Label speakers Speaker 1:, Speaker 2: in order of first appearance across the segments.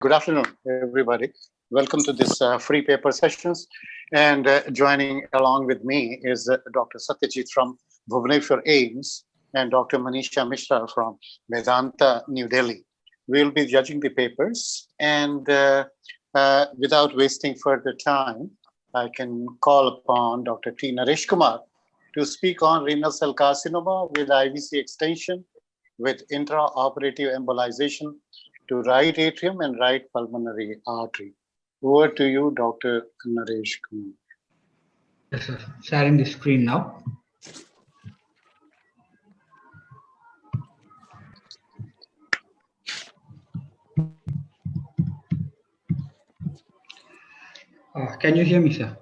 Speaker 1: Good afternoon, everybody. Welcome to this free paper sessions. And joining along with me is Dr. Satyajit from Bhubaneswar AIIMS and Dr. Manisha Mishra from Vedanta, New Delhi. We'll be judging the papers, and without wasting further time, I can call upon Dr. T. Naresh Kumar to speak on renal cell carcinoma with IVC extension with intraoperative embolization to right atrium and right pulmonary artery. Over to you, Dr. Naresh Kumar.
Speaker 2: Yes, sir. Sharing the screen now. Can you hear me, sir?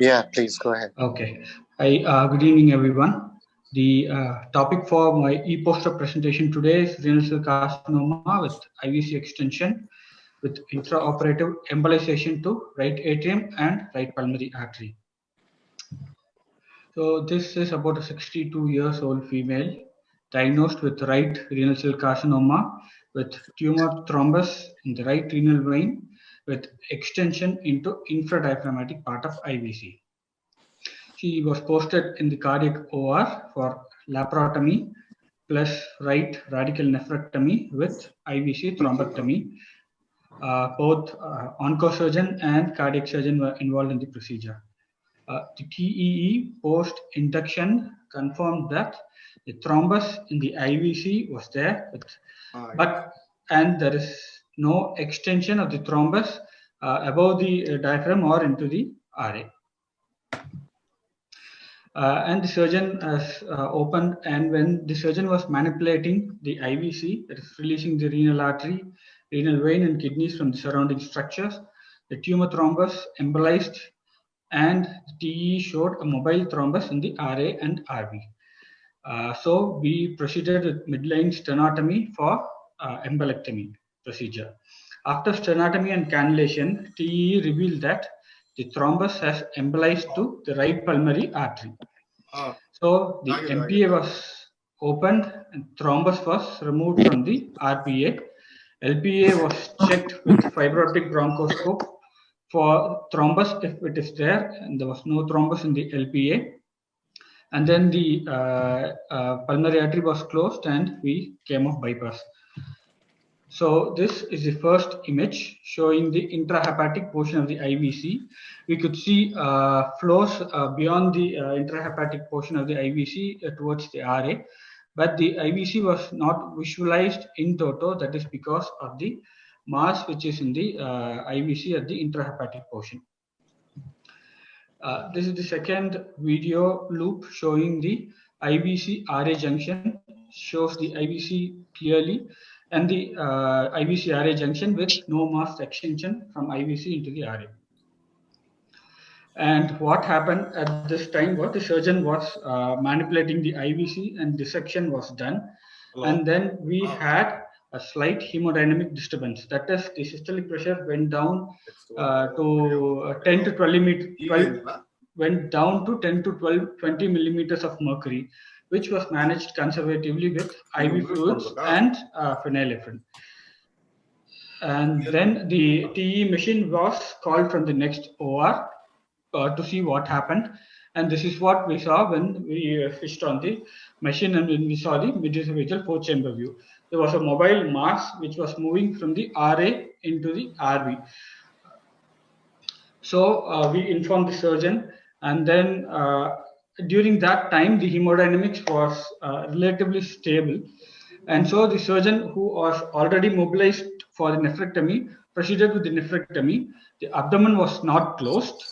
Speaker 1: Yeah, please go ahead.
Speaker 2: Okay. Hi, good evening, everyone. The topic for my e-poster presentation today is renal cell carcinoma with IVC extension with intraoperative embolization to right atrium and right pulmonary artery. So this is about a 62 years old female diagnosed with right renal cell carcinoma with tumor thrombus in the right renal vein with extension into infradiaphragmatic part of IVC. She was posted in the cardiac OR for laparotomy plus right radical nephrectomy with IVC thrombectomy. Both oncosurgeon and cardiac surgeon were involved in the procedure. The TEE post-induction confirmed that the thrombus in the IVC was there, and there is no extension of the thrombus above the diaphragm or into the RA. And the surgeon has opened, and when the surgeon was manipulating the IVC, that is releasing the renal artery, renal vein and kidneys from the surrounding structures, the tumor thrombus embolized and the TE showed a mobile thrombus in the RA and RV. So we proceeded with midline sternotomy for embolectomy procedure. After sternotomy and cannulation, TE revealed that the thrombus has embolized to the right pulmonary artery. So the MPA was opened and thrombus was removed from the RPA. LPA was checked with fiber optic bronchoscope for thrombus if it is there, and there was no thrombus in the LPA. And then the pulmonary artery was closed and we came off bypass. So this is the first image showing the intrahepatic portion of the IVC. We could see flows beyond the intrahepatic portion of the IVC towards the RA, but the IVC was not visualized in toto. That is because of the mass which is in the IVC at the intrahepatic portion. This is the second video loop showing the IVC RA junction, shows the IVC clearly, and the IVC RA junction with no mass extension from IVC into the RA. And what happened at this time was the surgeon was manipulating the IVC and dissection was done. And then we had a slight hemodynamic disturbance. That is, the systolic pressure went down to 10 to 20 millimeters of mercury, which was managed conservatively with IV fluids and phenylephrine. And then the TE machine was called from the next OR to see what happened. And this is what we saw when we switched on the machine and when we saw the midesophageal four-chamber view. There was a mobile mass which was moving from the RA into the RV. So we informed the surgeon, and then during that time, the hemodynamics was relatively stable. And so the surgeon who was already mobilized for the nephrectomy proceeded with the nephrectomy. The abdomen was not closed.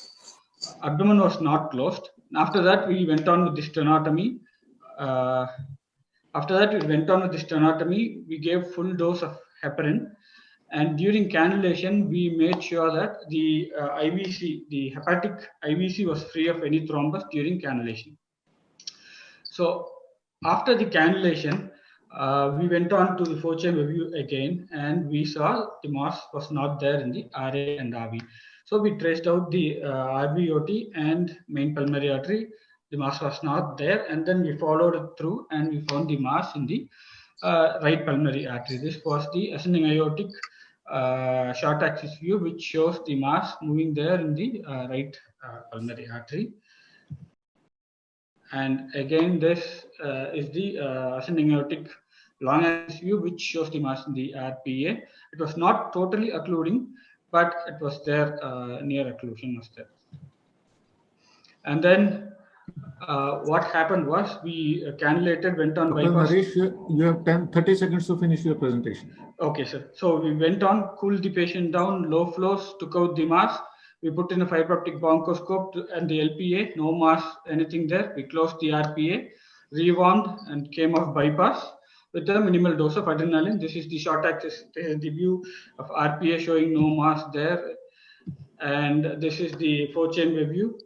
Speaker 2: After that, we went on with the sternotomy. We gave full dose of heparin. And during cannulation, we made sure that the IVC, the hepatic IVC was free of any thrombus during cannulation. So after the cannulation, we went on to the four-chamber view again, and we saw the mass was not there in the RA and RV. So we traced out the RVOT and main pulmonary artery. The mass was not there, and then we followed it through, and we found the mass in the right pulmonary artery. This was the ascending aortic short axis view, which shows the mass moving there in the right pulmonary artery. And again, this is the ascending aortic long axis view, which shows the mass in the RPA. It was not totally occluding, but it was there, near occlusion was there. And then what happened was we cannulated, went on
Speaker 3: Dr.
Speaker 2: bypass.
Speaker 3: Naresh, you have 30 seconds to finish your presentation.
Speaker 2: Okay, sir. So we went on, cooled the patient down, low flows, took out the mass. We put in a fiber optic bronchoscope and the LPA, no mass, anything there. We closed the RPA, rewound, and came off bypass with a minimal dose of adrenaline. This is the short axis, the view of RPA showing no mass there. And this is the 4-chamber view,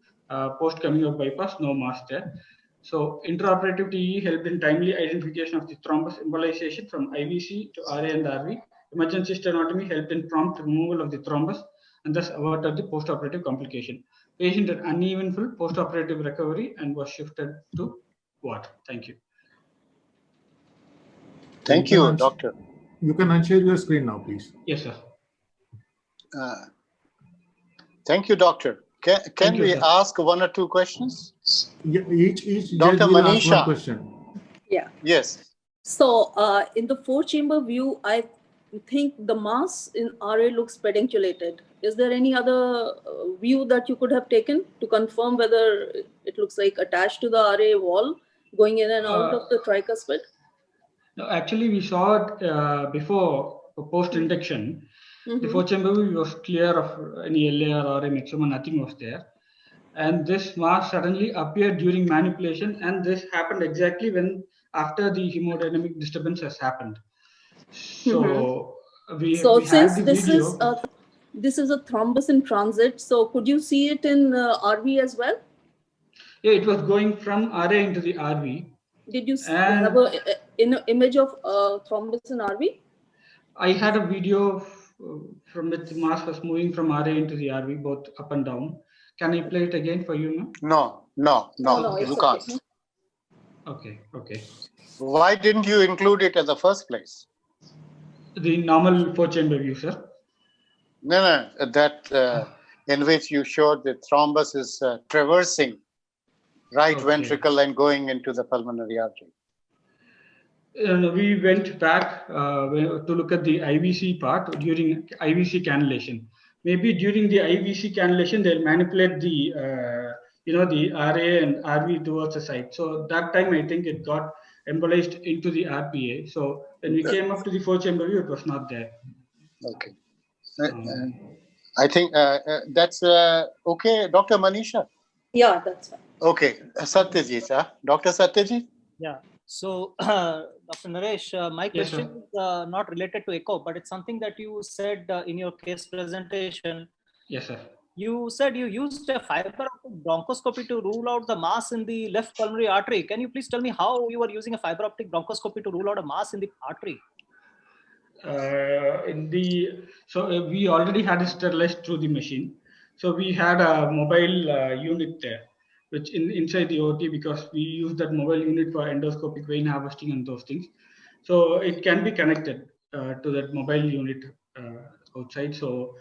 Speaker 2: post coming off bypass, no mass there. So intraoperative TE helped in timely identification of the thrombus embolization from IVC to RA and RV. Emergency sternotomy helped in prompt removal of the thrombus and thus averted the postoperative complication. Patient had uneven full postoperative recovery and was shifted to ward. Thank you.
Speaker 1: Thank you, doctor.
Speaker 3: You can unshare your screen now, please.
Speaker 2: Yes, sir.
Speaker 1: Thank you, doctor. Can we ask one or two questions?
Speaker 3: Yeah, each
Speaker 1: Dr.
Speaker 3: will ask one
Speaker 1: Manisha.
Speaker 3: question.
Speaker 4: Yeah.
Speaker 1: Yes.
Speaker 4: So in the 4-chamber view, I think the mass in RA looks pedunculated. Is there any other view that you could have taken to confirm whether it looks like attached to the RA wall going in and out of the tricuspid?
Speaker 2: No, actually, we saw it before post-induction. The 4-chamber view was clear of any LAR or a maximum, nothing was there. And this mass suddenly appeared during manipulation, and this happened exactly when after the hemodynamic disturbance has happened. So
Speaker 4: since this is a thrombus in transit, so could you see it in RV as well?
Speaker 2: Yeah, it was going from RA into the RV.
Speaker 4: Did you have an image of thrombus in RV?
Speaker 2: I had a video from which the mass was moving from RA into the RV, both up and down. Can I play it again for you now?
Speaker 1: No, you can't.
Speaker 2: Okay.
Speaker 1: Why didn't you include it in the first place?
Speaker 2: The normal 4-chamber view, sir?
Speaker 1: No, that in which you showed the thrombus is traversing right ventricle and going into the pulmonary artery.
Speaker 2: We went back to look at the IVC part during IVC cannulation. Maybe during the IVC cannulation, they'll manipulate the the RA and RV towards the side. So that time, I think it got embolized into the RPA. So when we came up to the 4-chamber view, it was not there.
Speaker 1: Okay. I think that's okay, Dr. Manisha.
Speaker 4: Yeah, that's fine.
Speaker 1: Okay, Satyajit, Dr. Satyajit.
Speaker 5: Yeah. So, Dr. Naresh, my question is not related to echo, but it's something that you said in your case presentation.
Speaker 2: Yes, sir.
Speaker 5: You said you used a fiber optic bronchoscopy to rule out the mass in the left pulmonary artery. Can you please tell me how you were using a fiber optic bronchoscopy to rule out a mass in the artery?
Speaker 2: So we already had it sterilized through the machine. So we had a mobile unit there, which inside the OT, because we use that mobile unit for endoscopic vein harvesting and those things. So it can be connected to that mobile unit outside. So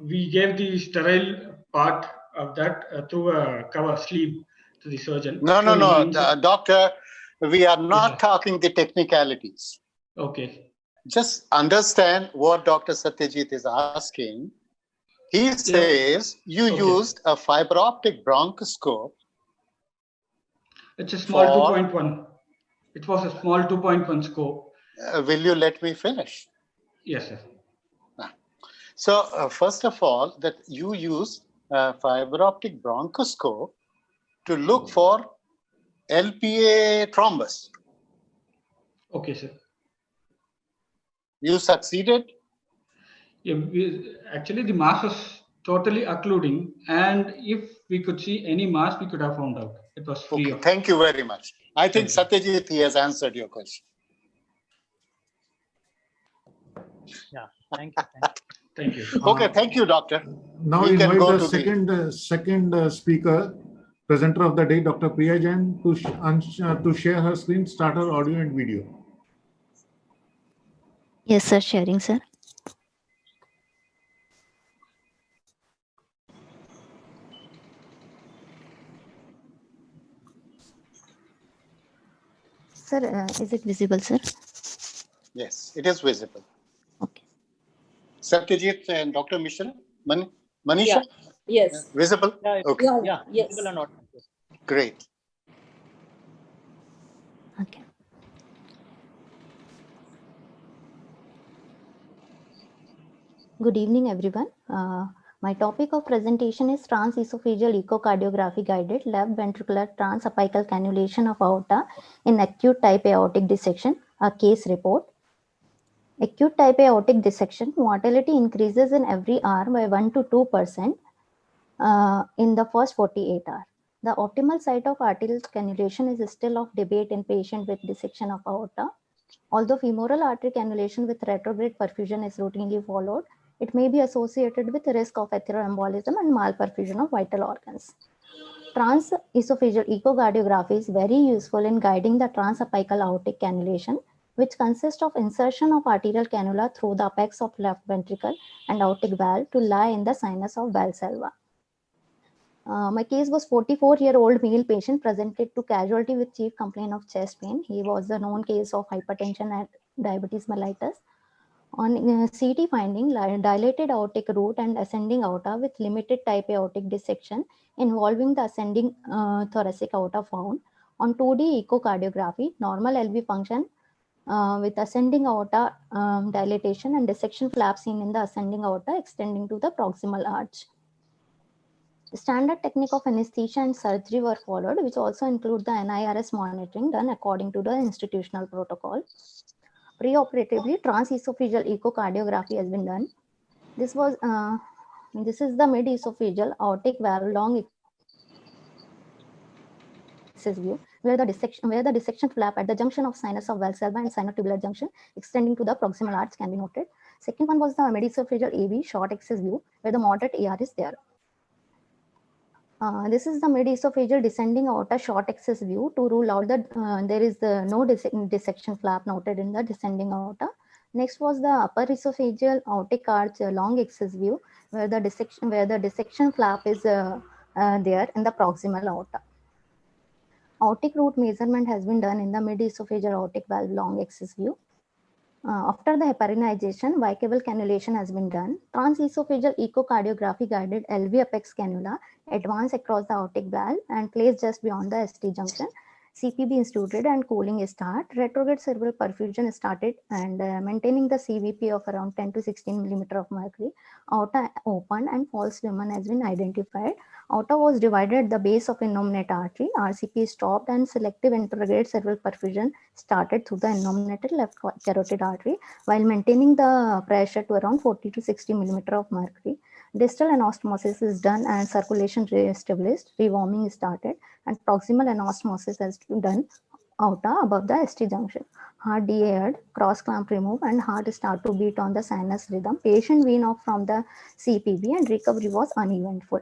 Speaker 2: we gave the sterile part of that through a cover sleeve to the surgeon.
Speaker 1: No, doctor, we are not talking the technicalities.
Speaker 2: Okay.
Speaker 1: Just understand what Dr. Satyajit is asking. He says you used a fiber optic bronchoscope.
Speaker 2: It's a small 2.1. It was a small 2.1 scope.
Speaker 1: Will you let me finish?
Speaker 2: Yes, sir.
Speaker 1: So first of all, that you use a fiber optic bronchoscope to look for LPA thrombus.
Speaker 2: Okay, sir.
Speaker 1: You succeeded?
Speaker 2: Yeah, actually, the mass was totally occluding, and if we could see any mass, we could have found out. It was free.
Speaker 1: Okay, thank you very much. I think Satyajit, he has answered your question.
Speaker 5: Yeah, thank you.
Speaker 2: Thank you.
Speaker 1: Okay, thank you, doctor.
Speaker 3: Now we invite the second speaker, presenter of the day, Dr. Priya Jain, to share her screen, start her audio and video.
Speaker 6: Yes, sir. Sharing, sir. Sir, is it visible, sir?
Speaker 1: Yes, it is visible.
Speaker 6: Okay.
Speaker 1: Satyajit and Dr. Mishra, Manisha,
Speaker 4: Yeah. Yes.
Speaker 1: visible?
Speaker 5: Yeah,
Speaker 1: Okay,
Speaker 4: Yeah. Yes.
Speaker 5: visible or not.
Speaker 1: great.
Speaker 6: Okay. Good evening, everyone. My topic of presentation is transesophageal echocardiography guided left ventricular transapical cannulation of aorta in acute type aortic dissection, a case report. Acute type aortic dissection mortality increases in every hour by 1 to 2% in the first 48 hours. The optimal site of arterial cannulation is still of debate in patient with dissection of aorta. Although femoral artery cannulation with retrograde perfusion is routinely followed, it may be associated with risk of atheroembolism and malperfusion of vital organs. Transesophageal echocardiography is very useful in guiding the transapical aortic cannulation, which consists of insertion of arterial cannula through the apex of left ventricle and aortic valve to lie in the sinus of Valsalva. My case was 44-year-old male patient presented to casualty with chief complaint of chest pain. He was a known case of hypertension and diabetes mellitus. On CT finding, dilated aortic root and ascending aorta with limited type aortic dissection involving the ascending thoracic aorta found. On 2D echocardiography, normal LV function with ascending aorta dilatation and dissection flap seen in the ascending aorta extending to the proximal arch. The standard technique of anesthesia and surgery were followed, which also include the NIRS monitoring done according to the institutional protocol. Preoperatively, transesophageal echocardiography has been done. This is the mid-esophageal aortic valve long axis view, where the dissection flap at the junction of sinus of Valsalva and sinotubular junction extending to the proximal arch can be noted. Second one was the mid-esophageal AV short axis view, where the moderate AR is there. This is the mid-esophageal descending aorta short axis view to rule out that there is no dissection flap noted in the descending aorta. Next was the upper esophageal aortic arch long axis view, where the dissection flap is there in the proximal aorta. Aortic root measurement has been done in the mid-esophageal aortic valve long axis view. After the heparinization, bicable cannulation has been done. Transesophageal echocardiography guided LV apex cannula advance across the aortic valve and placed just beyond the ST junction. CPB instituted and cooling is start. Retrograde cerebral perfusion started and maintaining the CVP of around 10 to 16 millimeter of mercury. Aorta opened and false lumen has been identified. Aorta was divided at the base of innominate artery. RCP stopped and selective intrograde cerebral perfusion started through the innominated left carotid artery while maintaining the pressure to around 40 to 60 millimeter of mercury. Distal anastomosis is done and circulation re-established. Rewarming is started and proximal anastomosis has been done aorta above the ST junction. Heart de-aired, cross clamp removed and heart start to beat on the sinus rhythm. Patient wean off from the CPB and recovery was uneventful.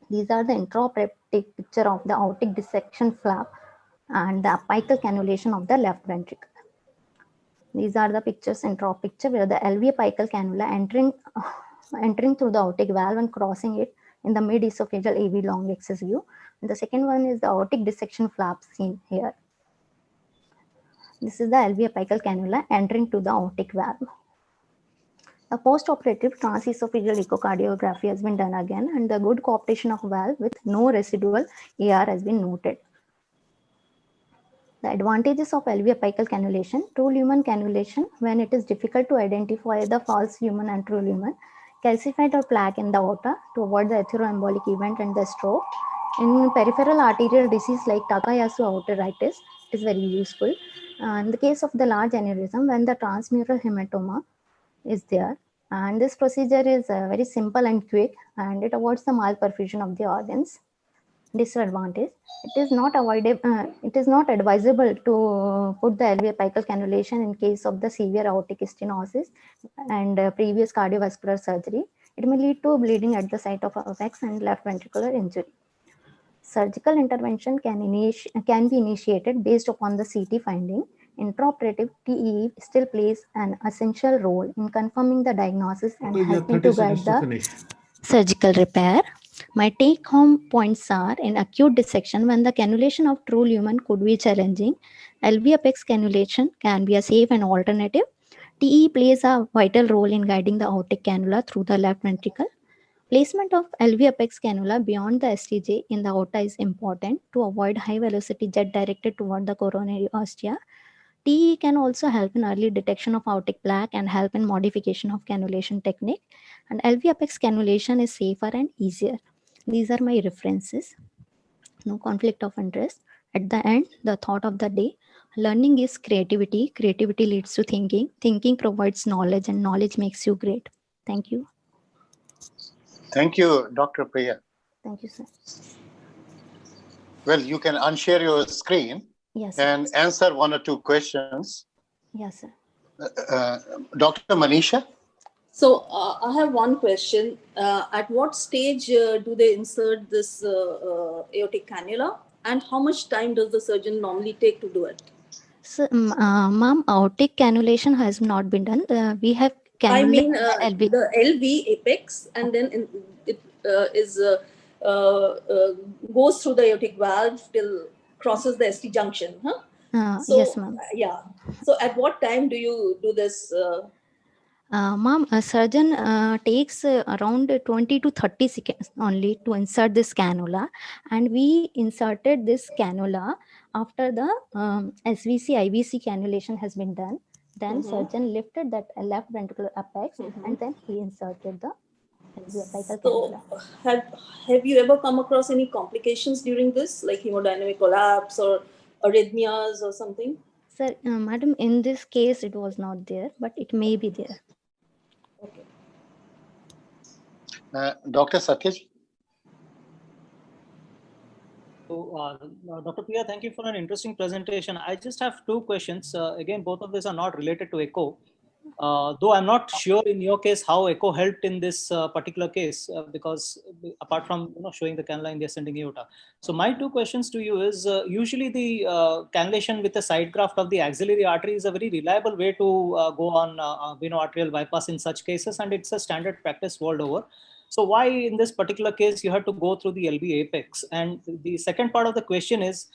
Speaker 6: These are the intraoperative picture of the aortic dissection flap and the apical cannulation of the left ventricle. These are the pictures, intraop picture where the LV apical cannula entering through the aortic valve and crossing it in the mid-esophageal AV long axis view. And the second one is the aortic dissection flap seen here. This is the LV apical cannula entering to the aortic valve. A post-operative transesophageal echocardiography has been done again and the good coaptation of valve with no residual AR has been noted. The advantages of LV apical cannulation: true lumen cannulation when it is difficult to identify the false lumen and true lumen, calcified or plaque in the aorta to avoid the atheroembolic event and the stroke. In peripheral arterial disease like Takayasu aortaritis, it is very useful. In the case of the large aneurysm, when the transmural hematoma is there, and this procedure is very simple and quick and it avoids the malperfusion of the organs. Disadvantage: it is not advisable to put the LV apical cannulation in case of the severe aortic stenosis and previous cardiovascular surgery. It may lead to bleeding at the site of apex and left ventricular injury. Surgical intervention can be initiated based upon the CT finding. Intraoperative TE still plays an essential role in confirming the diagnosis and helping to guide the surgical repair. My take-home points are: in acute dissection, when the cannulation of true lumen could be challenging, LV apex cannulation can be a safe and alternative. TE plays a vital role in guiding the aortic cannula through the left ventricle. Placement of LV apex cannula beyond the STJ in the aorta is important to avoid high velocity jet directed toward the coronary ostia. TE can also help in early detection of aortic plaque and help in modification of cannulation technique. And LV apex cannulation is safer and easier. These are my references. No conflict of interest. At the end, the thought of the day: learning is creativity. Creativity leads to thinking. Thinking provides knowledge, and knowledge makes you great. Thank you.
Speaker 1: Thank you, Dr. Priya.
Speaker 6: Thank you, sir.
Speaker 1: Well, you can unshare your screen
Speaker 6: Yes, sir.
Speaker 1: and answer one or two questions.
Speaker 6: Yes, sir.
Speaker 1: Dr. Manisha?
Speaker 4: So I have one question. At what stage do they insert this aortic cannula, and how much time does the surgeon normally take to do it?
Speaker 6: So, ma'am, aortic cannulation has not been done. We have cannulated
Speaker 4: I mean,
Speaker 6: LV.
Speaker 4: the LV apex, and then it goes through the aortic valve till crosses the ST junction. Huh? So,
Speaker 6: Yes, ma'am.
Speaker 4: Yeah. So, at what time do you do this?
Speaker 6: Ma'am, a surgeon takes around 20 to 30 seconds only to insert this cannula, and we inserted this cannula after the SVC IVC cannulation has been done. Then surgeon lifted that left ventricular apex, and then he inserted the LV apical cannula.
Speaker 4: So, have you ever come across any complications during this, like hemodynamic collapse or arrhythmias or something?
Speaker 6: Sir, madam, in this case, it was not there, but it may be there.
Speaker 4: Okay.
Speaker 1: Dr. Satyaj?
Speaker 5: So, Dr. Priya, thank you for an interesting presentation. I just have two questions. Again, both of these are not related to echo. Though I'm not sure in your case how echo helped in this particular case, because apart from showing the cannula in the ascending aorta. So my two questions to you is, usually the cannulation with a side graft of the axillary artery is a very reliable way to go on arterial bypass in such cases, and it's a standard practice world over. So why in this particular case you have to go through the LV apex? And the second part of the question is,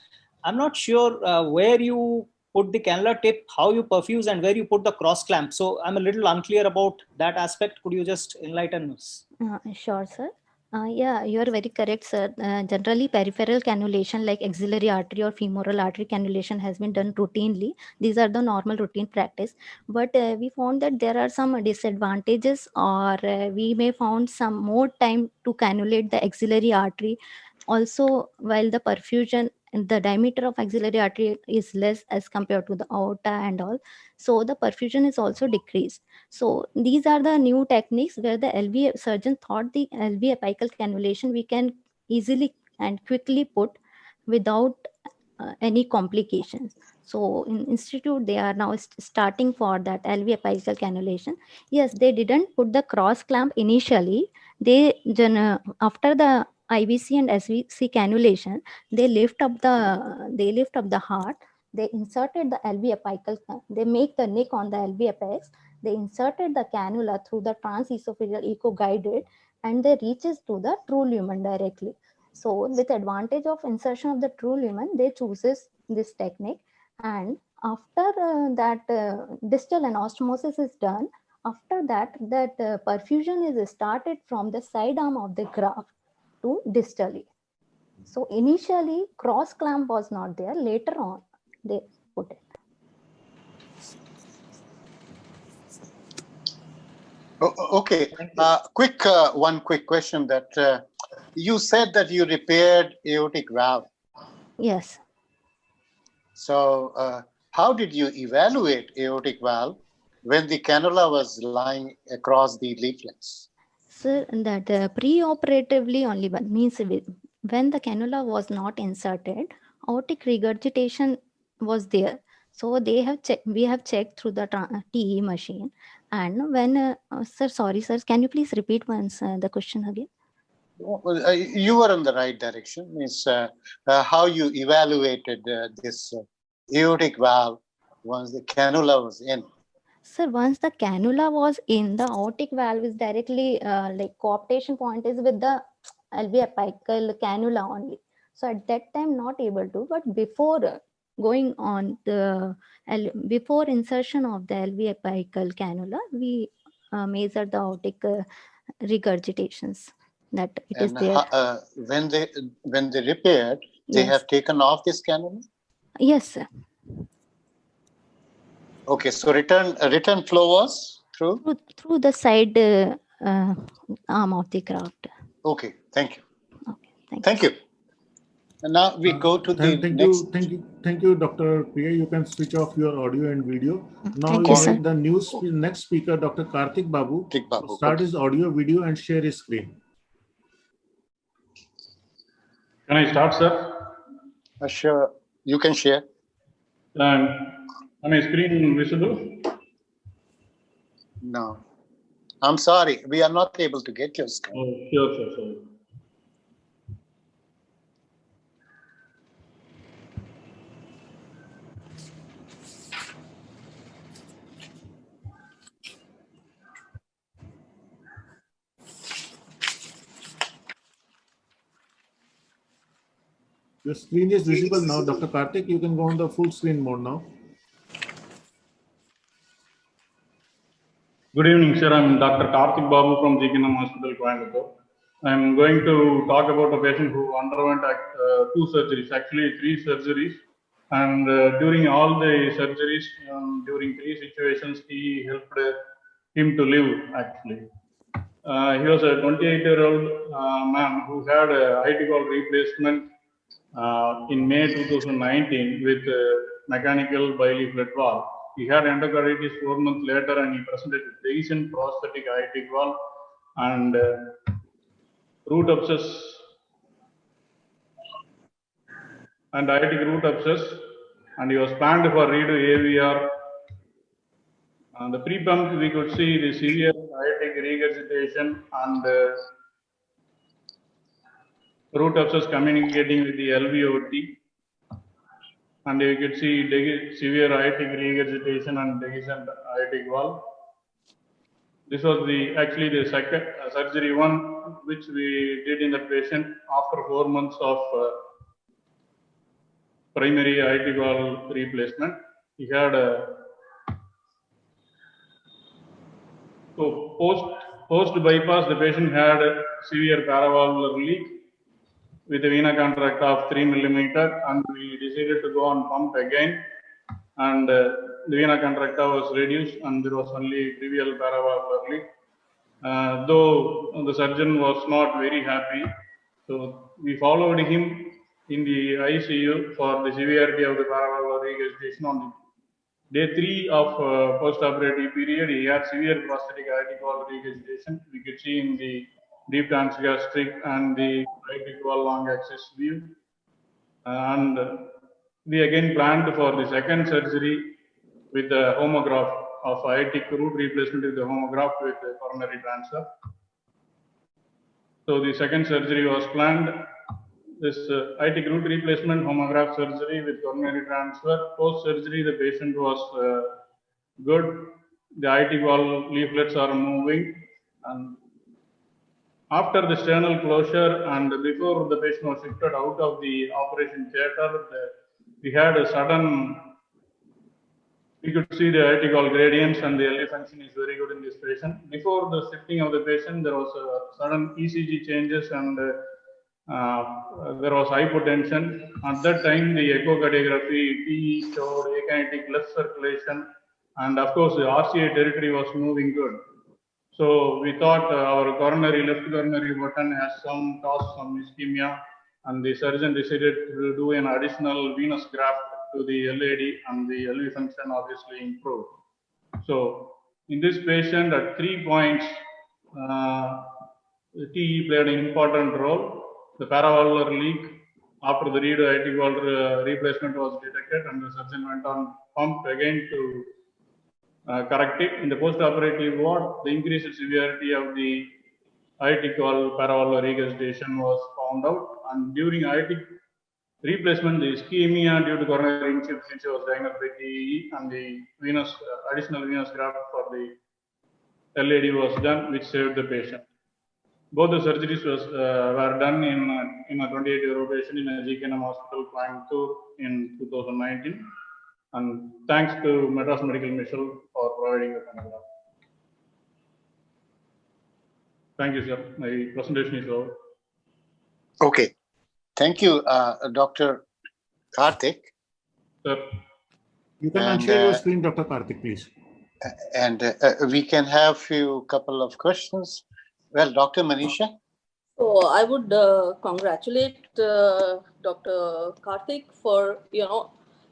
Speaker 5: I'm not sure where you put the cannula tip, how you perfuse, and where you put the cross clamp. So I'm a little unclear about that aspect. Could you just enlighten us?
Speaker 6: Sure, sir. Yeah, you are very correct, sir. Generally, peripheral cannulation like axillary artery or femoral artery cannulation has been done routinely. These are the normal routine practice. But we found that there are some disadvantages, or we may found some more time to cannulate the axillary artery. Also, while the perfusion and the diameter of axillary artery is less as compared to the aorta and all, so the perfusion is also decreased. So these are the new techniques where the LV surgeon thought the LV apical cannulation we can easily and quickly put without any complications. So in institute they are now starting for that LV apical cannulation. Yes, they didn't put the cross clamp initially. They after the IVC and SVC cannulation, they lift up the heart. They inserted the LV apical. They make the nick on the LV apex. They inserted the cannula through the transesophageal echo guided, and they reaches to the true lumen directly. So with advantage of insertion of the true lumen, they chooses this technique. And after that distal anastomosis is done, after that perfusion is started from the side arm of the graft to distally. So initially cross clamp was not there. Later on they put it.
Speaker 1: Okay. One quick question that you said that you repaired aortic valve.
Speaker 6: Yes.
Speaker 1: So how did you evaluate aortic valve when the cannula was lying across the leaflets?
Speaker 6: Sir, that pre-operatively only, but means when the cannula was not inserted, aortic regurgitation was there. So they have we have checked through the TE machine. And when, sorry, sir, can you please repeat once the question again?
Speaker 1: You were in the right direction. It's how you evaluated this aortic valve once the cannula was in.
Speaker 6: Sir, once the cannula was in, the aortic valve is directly like cooptation point is with the LV apical cannula only. So at that time, not able to, but before going on before insertion of the LV apical cannula, we measure the aortic regurgitations, that it is
Speaker 1: And
Speaker 6: there.
Speaker 1: when they repaired, they
Speaker 6: Yes.
Speaker 1: have taken off this cannula?
Speaker 6: Yes, sir.
Speaker 1: Okay, so return flow was through?
Speaker 6: Through the side arm of the graft.
Speaker 1: Okay, thank you.
Speaker 6: Okay,
Speaker 1: Thank you. And now we go to the next.
Speaker 3: Thank you, Dr. Priya. You can switch off your audio and video. Now
Speaker 6: Thank
Speaker 3: we
Speaker 6: you, sir.
Speaker 3: invite the next speaker, Dr. Karthik Babu, to start
Speaker 1: okay.
Speaker 3: his audio, video, and share his screen.
Speaker 7: Can I start, sir?
Speaker 1: Sure, you can share.
Speaker 7: And am I screen visible?
Speaker 1: No, I'm sorry, we are not able to get your screen.
Speaker 7: Oh, sure, sir. Sorry.
Speaker 3: Your screen is visible now, Dr. Karthik. You can go on the full screen mode now.
Speaker 7: Good evening, sir. I'm Dr. Karthik Babu from GKNM Hospital, Coimbatore. I'm going to talk about a patient who underwent 2 surgeries, actually 3 surgeries. And during all the surgeries, during 3 situations, he helped him to live, actually. He was a 28-year-old man who had a IT wall replacement in May 2019 with mechanical bileaflet valve. He had endocarditis 4 months later, and he presented with decent prosthetic aortic valve and root abscess and aortic root abscess, and he was planned for redo AVR. On the pre-pump, we could see the severe aortic regurgitation and root abscess communicating with the LVOT. And you could see severe aortic regurgitation and dehiscent aortic valve. This was actually the second surgery 1, which we did in the patient after 4 months of primary aortic valve replacement. He had so post bypass, the patient had a severe paravalvular leak with a vena contracta of 3 millimeter, and we decided to go on pump again, and the vena contracta was reduced and there was only trivial paravalvular leak. Though the surgeon was not very happy, so we followed him in the ICU for the severity of the paravalvular regurgitation. On day 3 of post-operative period, he had severe prosthetic aortic valve regurgitation. We could see in the deep transgastric and the aortic valve long axis view. And we again planned for the second surgery with the homograft of aortic root replacement with the homograft with the coronary transfer. So the second surgery was planned. This aortic root replacement homograft surgery with coronary transfer. Post surgery, the patient was good. The aortic valve leaflets are moving, and after the sternal closure and before the patient was shifted out of the operation theater, we had a sudden. We could see the aortic valve gradients, and the LV function is very good in this patient. Before the shifting of the patient, there was a sudden ECG changes, and there was hypotension. At that time, the echocardiography TE showed akinetic left circulation, and of course, the RCA territory was moving good. So we thought our left coronary button has some ischemia, and the surgeon decided to do an additional venous graft to the LAD, and the LV function obviously improved. So in this patient, at 3 points, the TE played an important role. The paravalvular leak after the redo aortic valve replacement was detected, and the surgeon went on pump again to correct it. In the post-operative ward, the increased severity of the aortic valve paravalvular regurgitation was found out, and during aortic replacement, the ischemia due to coronary insufficiency was diagnosed by TE, and the additional venous graft for the LAD was done, which saved the patient. Both the surgeries were done in a 28-year-old patient in a GKNM hospital, Coimbatore in 2019. And thanks to Madras Medical Mission for providing the photograph. Thank you, sir. My presentation is over.
Speaker 1: Okay. Thank you, Dr. Karthik.
Speaker 7: Sir.
Speaker 3: You can unshare your screen, Dr. Karthik, please.
Speaker 1: And we can have a couple of questions. Well, Dr. Manisha.
Speaker 4: So I would congratulate Dr. Karthik for,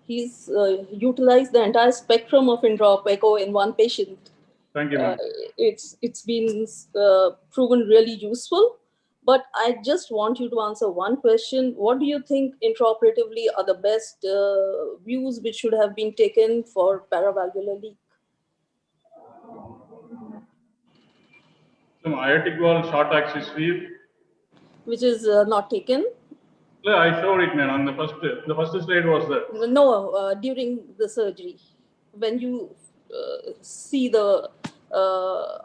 Speaker 4: he's utilized the entire spectrum of intraop echo in one patient.
Speaker 7: Thank you, ma'am.
Speaker 4: It's been proven really useful. But I just want you to answer one question. What do you think intraoperatively are the best views which should have been taken for paravalvular leak?
Speaker 7: Some aortic valve short axis view.
Speaker 4: Which is not taken?
Speaker 7: Yeah, I showed it, man. On the first slide was there.
Speaker 4: No, during the surgery, when you see the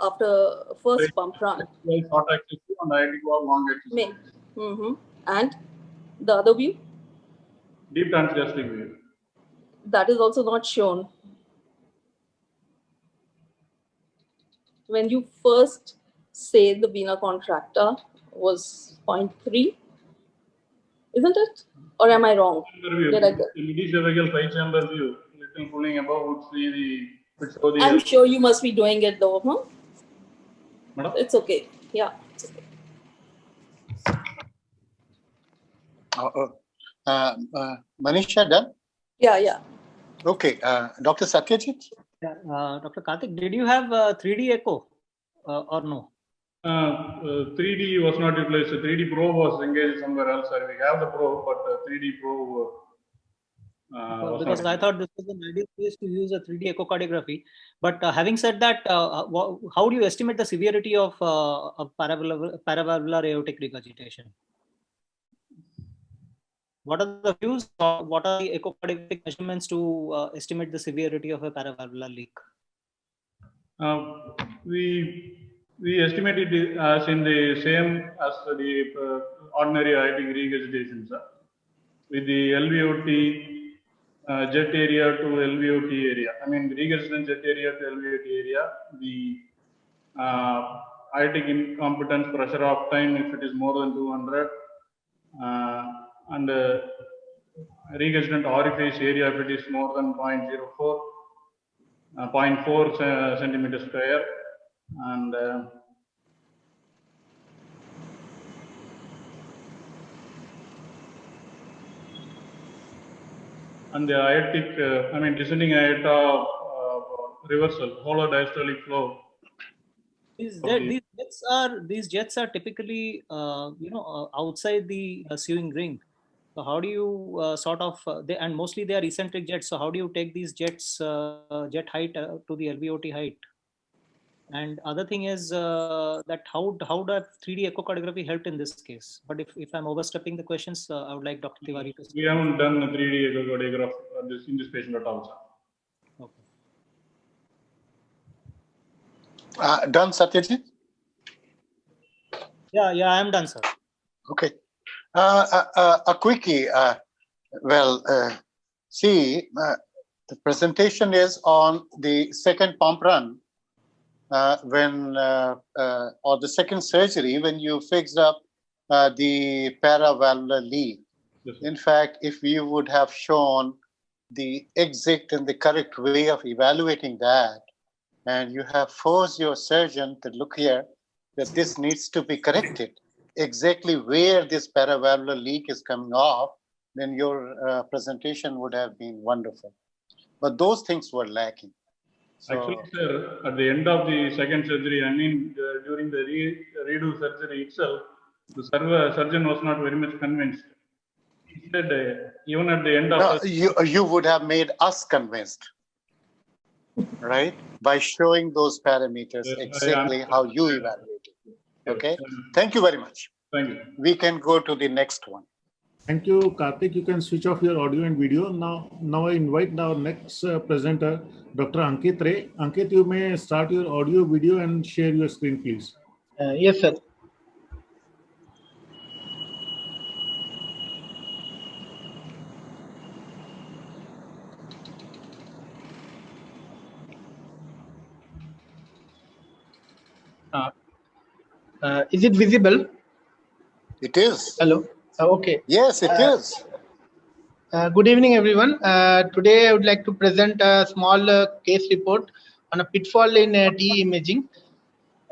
Speaker 4: after first pump run.
Speaker 7: Short axis view and aortic valve long axis view.
Speaker 4: And the other view?
Speaker 7: Deep transgastric view.
Speaker 4: That is also not shown. When you first say the vena contracta was 0.3, isn't it? Or am I wrong?
Speaker 7: Did I get? Cervical 5-chamber view. Little pulling above would see the.
Speaker 4: I'm sure you must be doing it though, huh?
Speaker 7: Madam?
Speaker 4: It's okay. Yeah, it's okay.
Speaker 1: Manisha, done?
Speaker 4: Yeah.
Speaker 1: Okay. Dr. Satyajit?
Speaker 5: Yeah, Dr. Karthik, did you have 3D echo or no?
Speaker 7: 3D was not utilized. 3D probe was engaged somewhere else. We have the probe, but 3D probe.
Speaker 5: Because I thought this was an ideal place to use a 3D echocardiography. But having said that, how do you estimate the severity of paravalvular aortic regurgitation? What are the views? What are the echocardiographic measurements to estimate the severity of a paravalvular leak?
Speaker 7: We estimate it as in the same as the ordinary aortic regurgitation, sir. With the LVOT jet area to LVOT area. I mean, the regurgitation jet area to LVOT area, the aortic incompetence pressure of time, if it is more than 200, and regurgitant orifice area, if it is more than 0.04, 0.4 centimeters square, and the aortic, descending aorta reversal, hollow diastolic flow.
Speaker 5: These jets are typically, outside the sewing ring. So how do you and mostly they are eccentric jets. So how do you take these jets, jet height to the LVOT height? And other thing is that how does 3D echocardiography helped in this case? But if I'm overstepping the questions, I would like Dr. Tiwari to.
Speaker 7: We haven't done the 3D echocardiograph in this patient at all, sir.
Speaker 1: Okay. Done, Satyajit?
Speaker 5: Yeah, I'm done, sir.
Speaker 1: Okay. A quickie. See, the presentation is on the second pump run or the second surgery when you fixed up the paravalvular leak.
Speaker 7: Yes,
Speaker 1: in fact, if you would have shown the exact and the correct way of evaluating that, and you have forced your surgeon to look here, that this needs to be corrected, exactly where this paravalvular leak is coming off, then your presentation would have been wonderful. But those things were lacking. So,
Speaker 7: actually, sir, at the end of the second surgery, during the redo surgery itself, the surgeon was not very much convinced. He said, even at the end of
Speaker 1: you would have made us convinced, right? By showing those parameters exactly how you evaluate it. Okay. Thank you very much.
Speaker 7: Thank you.
Speaker 1: We can go to the next one.
Speaker 3: Thank you, Karthik. You can switch off your audio and video. Now I invite our next presenter, Dr. Ankit Ray. Ankit, you may start your audio, video, and share your screen, please.
Speaker 8: Yes, sir. Is it visible?
Speaker 1: It is.
Speaker 8: Hello. Okay.
Speaker 1: Yes, it is.
Speaker 8: Good evening, everyone. Today, I would like to present a small case report on a pitfall in TE imaging.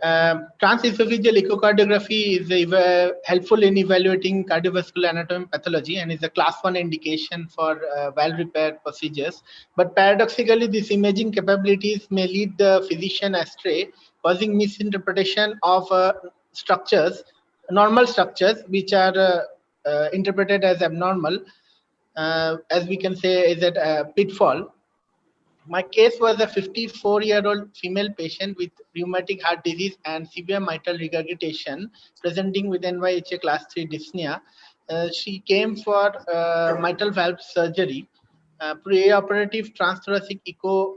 Speaker 8: Transesophageal echocardiography is helpful in evaluating cardiovascular anatomy pathology and is a class 1 indication for valve repair procedures. But paradoxically, these imaging capabilities may lead the physician astray, causing misinterpretation of structures, normal structures, which are interpreted as abnormal. As we can say, is a pitfall. My case was a 54-year-old female patient with rheumatic heart disease and severe mitral regurgitation, presenting with NYHA class 3 dyspnea. She came for mitral valve surgery. Preoperative transthoracic echo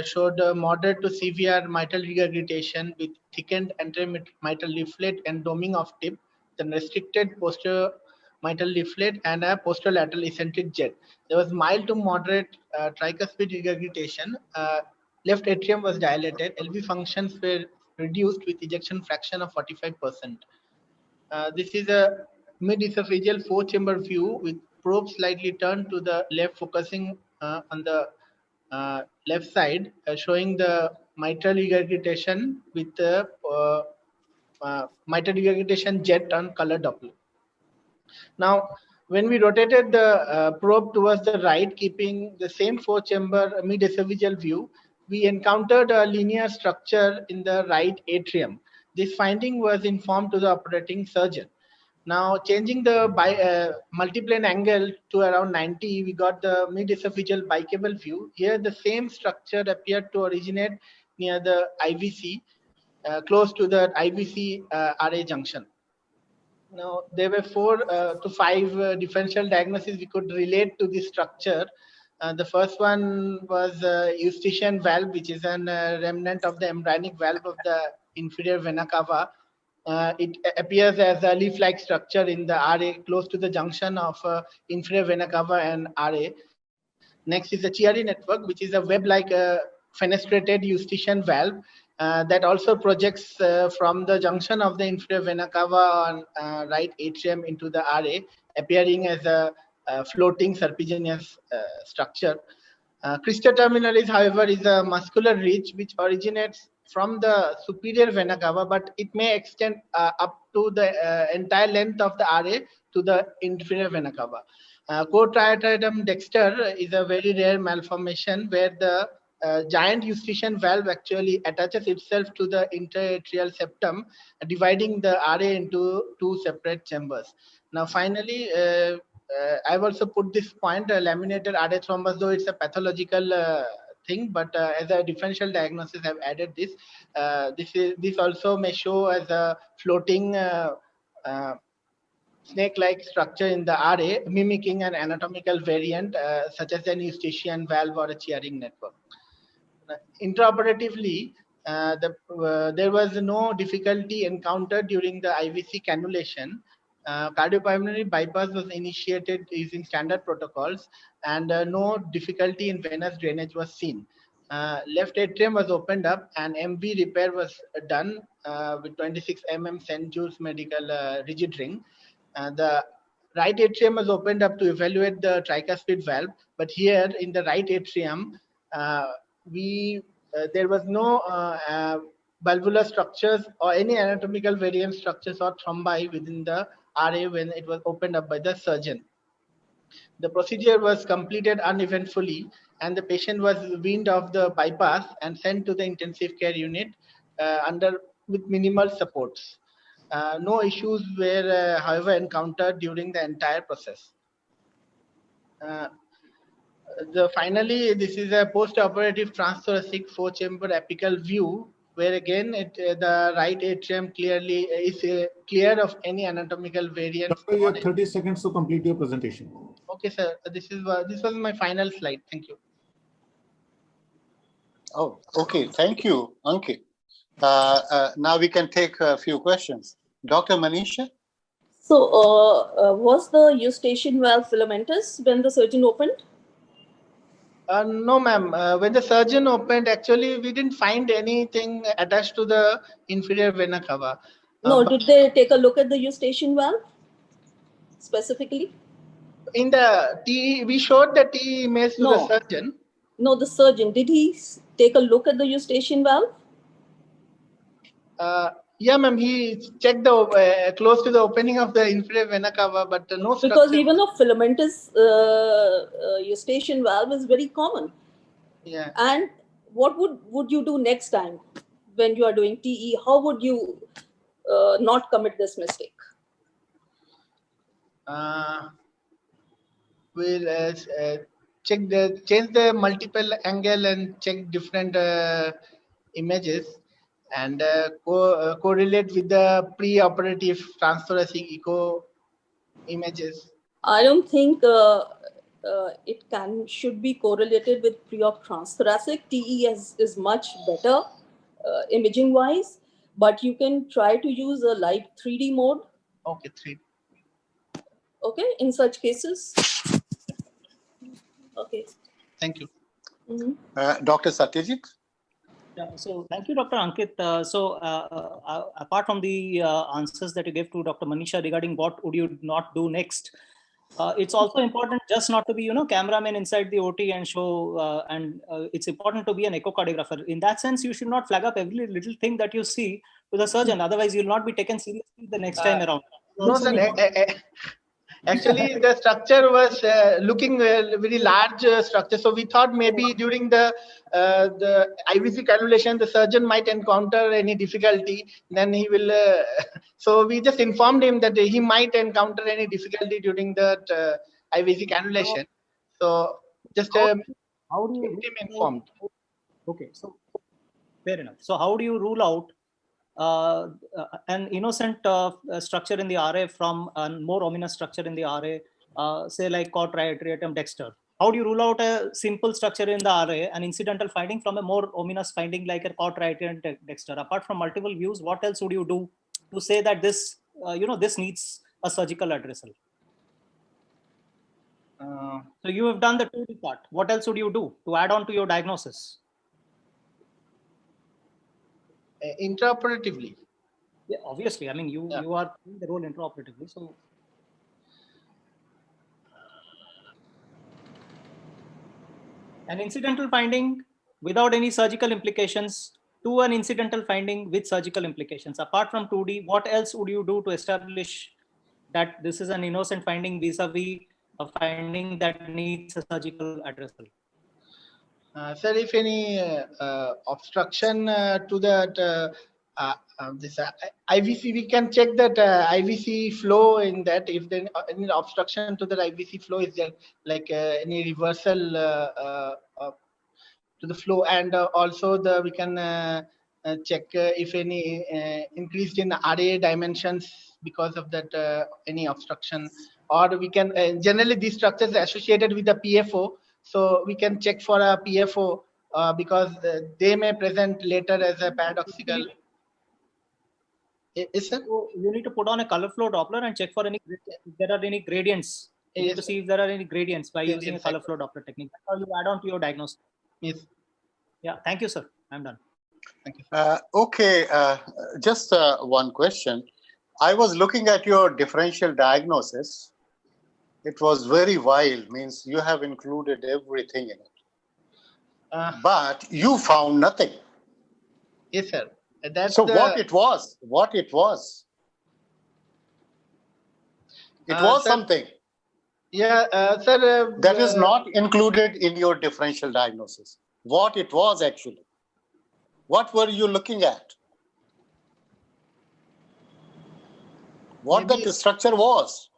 Speaker 8: showed moderate to severe mitral regurgitation with thickened anteromitral leaflet and doming of tip, then restricted posterior mitral leaflet and a posterolateral eccentric jet. There was mild to moderate tricuspid regurgitation. Left atrium was dilated. LV functions were reduced with ejection fraction of 45%. This is a mid-esophageal 4-chamber view with probe slightly turned to the left, focusing on the left side, showing the mitral regurgitation with the mitral regurgitation jet on color Doppler. Now, when we rotated the probe towards the right, keeping the same 4-chamber mid-esophageal view, we encountered a linear structure in the right atrium. This finding was informed to the operating surgeon. Now, changing the multiplane angle to around 90, we got the mid-esophageal bicable view. Here, the same structure appeared to originate near the IVC, close to the IVC RA junction. Now, there were 4 to 5 differential diagnoses we could relate to this structure. The first one was Eustachian valve, which is a remnant of the embryonic valve of the inferior vena cava. It appears as a leaf-like structure in the RA, close to the junction of inferior vena cava and RA. Next is the Chiari network, which is a web-like fenestrated Eustachian valve that also projects from the junction of the inferior vena cava on right atrium into the RA, appearing as a floating serpiginous structure. Crista terminalis, however, is a muscular ridge which originates from the superior vena cava, but it may extend up to the entire length of the RA to the inferior vena cava. Cotriatrium dexter is a very rare malformation where the giant Eustachian valve actually attaches itself to the interatrial septum, dividing the RA into 2 separate chambers. Now, finally, I've also put this point, laminated RA thrombus, though it's a pathological thing, but as a differential diagnosis, I've added this. This also may show as a floating snake-like structure in the RA, mimicking an anatomical variant such as an Eustachian valve or a Chiari network. Intraoperatively, there was no difficulty encountered during the IVC cannulation. Cardiopulmonary bypass was initiated using standard protocols, and no difficulty in venous drainage was seen. Left atrium was opened up and MV repair was done with 26 mm St. Jude's medical rigid ring. The right atrium was opened up to evaluate the tricuspid valve, but here in the right atrium, there was no valvular structures or any anatomical variant structures or thrombi within the RA when it was opened up by the surgeon. The procedure was completed uneventfully, and the patient was weaned off the bypass and sent to the intensive care unit with minimal supports. No issues were, however, encountered during the entire process. Finally, this is a post-operative transthoracic 4-chamber apical view, where again the right atrium clearly is clear of any anatomical variant.
Speaker 3: Doctor, you have 30 seconds to complete your presentation.
Speaker 8: Okay, sir. This was my final slide. Thank you.
Speaker 1: Oh, okay. Thank you, Ankit. Now we can take a few questions. Dr. Manisha?
Speaker 4: So, was the Eustachian valve filamentous when the surgeon opened?
Speaker 8: No, ma'am. When the surgeon opened, actually, we didn't find anything attached to the inferior vena cava.
Speaker 4: No, did they take a look at the eustachian valve specifically?
Speaker 8: In the TE, we showed the TE image to the
Speaker 4: No.
Speaker 8: surgeon.
Speaker 4: No, the surgeon. Did he take a look at the eustachian valve?
Speaker 8: Yeah, ma'am. He checked the close to the opening of the inferior vena cava, but no structure.
Speaker 4: Because even a filamentous eustachian valve is very common.
Speaker 8: Yeah.
Speaker 4: And what would you do next time when you are doing TE? How would you not commit this mistake?
Speaker 8: We'll change the multiple angle and check different images and correlate with the pre-operative transthoracic echo images.
Speaker 4: I don't think it should be correlated with pre-op transthoracic. TE is much better imaging wise, but you can try to use a light 3D mode.
Speaker 8: Okay, 3D.
Speaker 4: Okay, in such cases. Okay.
Speaker 8: Thank you.
Speaker 1: Dr. Satyajit?
Speaker 5: Yeah, so thank you, Dr. Ankit. Apart from the answers that you gave to Dr. Manisha regarding what would you not do next, it's also important just not to be, cameraman inside the OT and show, it's important to be an echocardiographer. In that sense, you should not flag up every little thing that you see to the surgeon. Otherwise, you'll not be taken seriously the next time around.
Speaker 8: No, sir. Actually, the structure was looking very large structure. So we thought maybe during the IVC cannulation, the surgeon might encounter any difficulty. Then he will. So we just informed him that he might encounter any difficulty during that IVC cannulation. So just
Speaker 5: how do you
Speaker 8: keep him informed.
Speaker 5: Okay, so fair enough. So how do you rule out an innocent structure in the RA from a more ominous structure in the RA, say like cor triatriatum dexter? How do you rule out a simple structure in the RA, an incidental finding, from a more ominous finding like a cor triatriatum dexter? Apart from multiple views, what else would you do to say that this, this needs a surgical addressal? So you have done the 2D part. What else would you do to add on to your diagnosis?
Speaker 8: Intraoperatively.
Speaker 5: Yeah, obviously. I mean, you are playing the role intraoperatively. So, an incidental finding without any surgical implications to an incidental finding with surgical implications. Apart from 2D, what else would you do to establish that this is an innocent finding vis-a-vis a finding that needs a surgical addressal?
Speaker 8: Sir, if any obstruction to that this IVC, we can check that IVC flow in that. If there any obstruction to the IVC flow, is there like any reversal to the flow, and also we can check if any increased in RA dimensions because of that any obstruction, or we can generally these structures are associated with the PFO. So we can check for a PFO because they may present later as a paradoxical. Yes, sir?
Speaker 5: So you need to put on a color flow Doppler and check for if there are any gradients. You need to see if there are any gradients by using a color flow Doppler technique. That's how you add on to your diagnosis.
Speaker 8: Yes.
Speaker 5: Yeah, thank you, sir. I'm done.
Speaker 8: Thank you.
Speaker 1: Okay, just one question. I was looking at your differential diagnosis. It was very wild, means you have included everything in it. But you found nothing.
Speaker 8: Yes, sir. That's
Speaker 1: so what it was? It was sir, something.
Speaker 8: Yeah, sir.
Speaker 1: That is not included in your differential diagnosis. What it was actually. What were you looking at? What the structure was?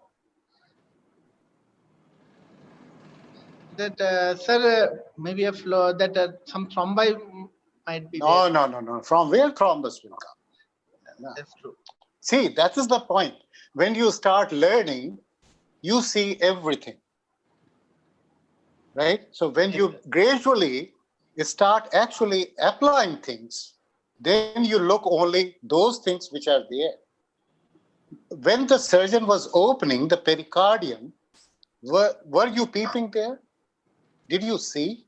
Speaker 8: That sir, maybe a flow that some thrombi might be
Speaker 1: no,
Speaker 8: there.
Speaker 1: No. From where thrombus will come? No.
Speaker 8: That's true.
Speaker 1: See, that is the point. When you start learning, you see everything. Right? So when you gradually start actually applying things, then you look only those things which are there. When the surgeon was opening the pericardium, were you peeping there? Did you see?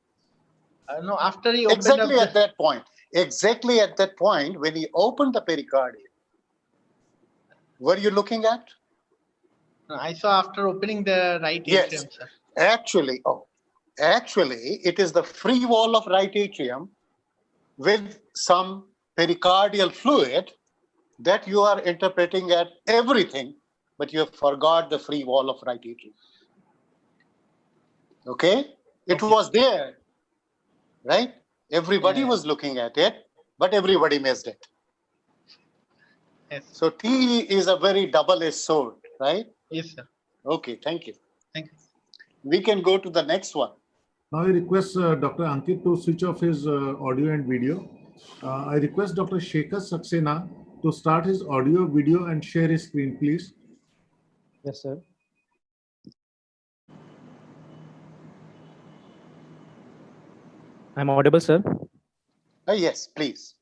Speaker 8: No, after he opened
Speaker 1: exactly at that point. Exactly at that point, when he opened the pericardium, Were you looking at?
Speaker 8: I saw after opening the right
Speaker 1: Yes.
Speaker 8: atrium, sir.
Speaker 1: Actually, it is the free wall of right atrium with some pericardial fluid that you are interpreting at everything, but you have forgot the free wall of right atrium. Okay? It was there, right? Everybody was looking at it, but everybody missed it.
Speaker 8: Yes.
Speaker 1: So TE is a very double-edged sword, right?
Speaker 8: Yes, sir.
Speaker 1: Okay, thank you.
Speaker 8: Thank you.
Speaker 1: We can go to the next one.
Speaker 3: Now I request Dr. Ankit to switch off his audio and video. I request Dr. Shekhar Saxena to start his audio, video, and share his screen, please.
Speaker 9: Yes, sir. I'm audible, sir.
Speaker 1: Yes, please.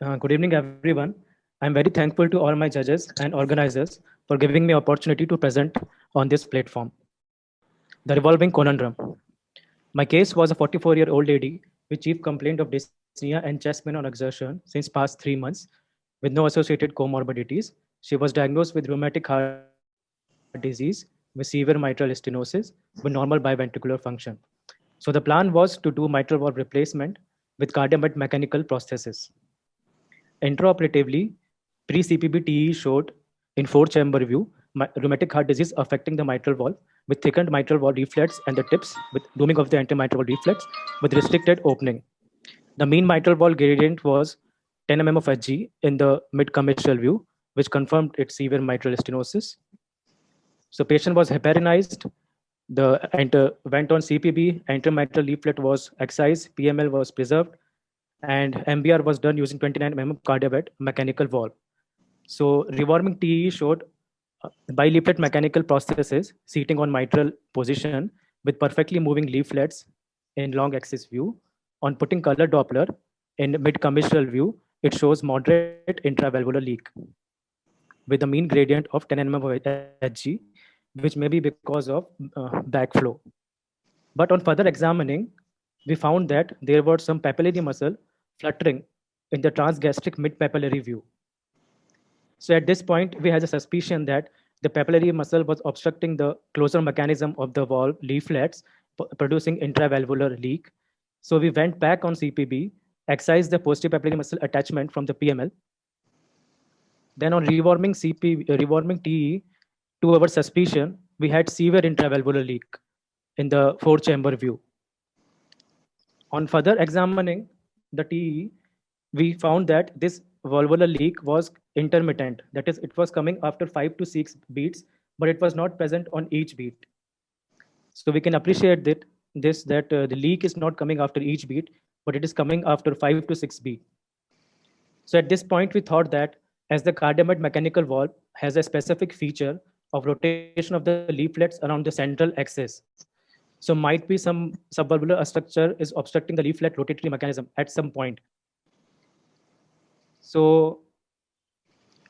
Speaker 9: Good evening, everyone. I'm very thankful to all my judges and organizers for giving me opportunity to present on this platform. The revolving conundrum. My case was a 44-year-old lady with chief complaint of dyspnea and chest pain on exertion since past 3 months with no associated comorbidities. She was diagnosed with rheumatic heart disease with severe mitral stenosis with normal biventricular function. So the plan was to do mitral valve replacement with cardiac mechanical prosthesis. Intraoperatively, pre-CPB TE showed in 4-chamber view rheumatic heart disease affecting the mitral valve with thickened mitral valve leaflets and the tips with dooming of the antemitral valve leaflets with restricted opening. The mean mitral valve gradient was 10 mm of Hg in the mid-commercial view, which confirmed its severe mitral stenosis. So patient was heparinized. Went on CPB, antemitral leaflet was excised, PML was preserved, and MBR was done using 29 mm cardiac mechanical valve. So rewarming TE showed bileaflet mechanical prosthesis seating on mitral position with perfectly moving leaflets in long axis view. On putting color Doppler in mid-commercial view, it shows moderate intravalvular leak with a mean gradient of 10 mm of Hg, which may be because of backflow. But on further examining, we found that there was some papillary muscle fluttering in the transgastric mid-papillary view. So at this point, we had a suspicion that the papillary muscle was obstructing the closure mechanism of the valve leaflets, producing intravalvular leak. So we went back on CPB, excised the posterior papillary muscle attachment from the PML. Then on rewarming TE, to our suspicion, we had severe intravalvular leak in the 4-chamber view. On further examining the TE, we found that this valvular leak was intermittent. That is, it was coming after 5 to 6 beats, but it was not present on each beat. So we can appreciate that the leak is not coming after each beat, but it is coming after 5 to 6 beats. So at this point, we thought that as the cardiac mechanical valve has a specific feature of rotation of the leaflets around the central axis, so might be some subvalvular structure is obstructing the leaflet rotatory mechanism at some point. So,